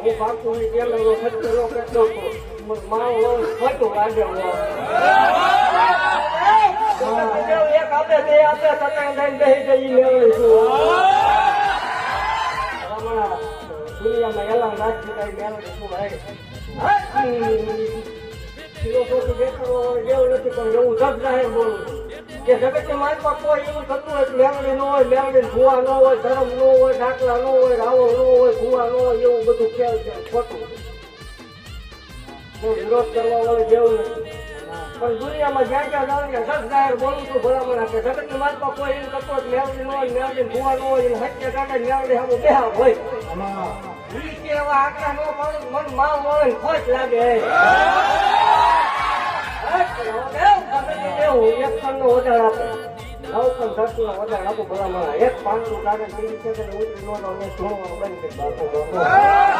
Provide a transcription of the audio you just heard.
હું પાકું ની કેમેરો ખતરો કરતો મારો ખોટું લાગે એક આપે બે આપે સત્તાઈ લઈને બેસી જઈ લેવડી છું દુનિયામાં એલા નાખી કઈ મેળવી શું ભાઈ ફિલોસોફી દેખાડો એવું નથી પણ એવું જગ જાહેર બોલું કે જગતની માર્ગમાં કોઈ એવું થતું હોય મેળવી ન હોય મેળવી ભૂવા ન હોય ધર્મ ન હોય ડાકલા ન હોય રાવો ન હોય ભૂવા ન હોય એવું બધું ખેલ છે ખોટું વિરોધ કરવા વાળું જેવું નથી પણ દુનિયામાં જ્યાં જ્યાં જાણ કે જગ જાહેર બોલું છું ભલામણ કે જગતની માર્ગમાં કોઈ એવું થતું હોય મેળવી ન હોય મેળવી ભૂવા ન હોય એને હત્યા કાઢે મેળવી સામે બેહા હોય એવા આટલા ન પાડું મન માવ મળે ખોટ લાગે એક પણ નો વધાર આપે નવ પણ 10 નો વધાર આપો ભલા એક 500 કાગળ 30 સેકન્ડ ઉતરી નો ધોવાનું બંધ કરી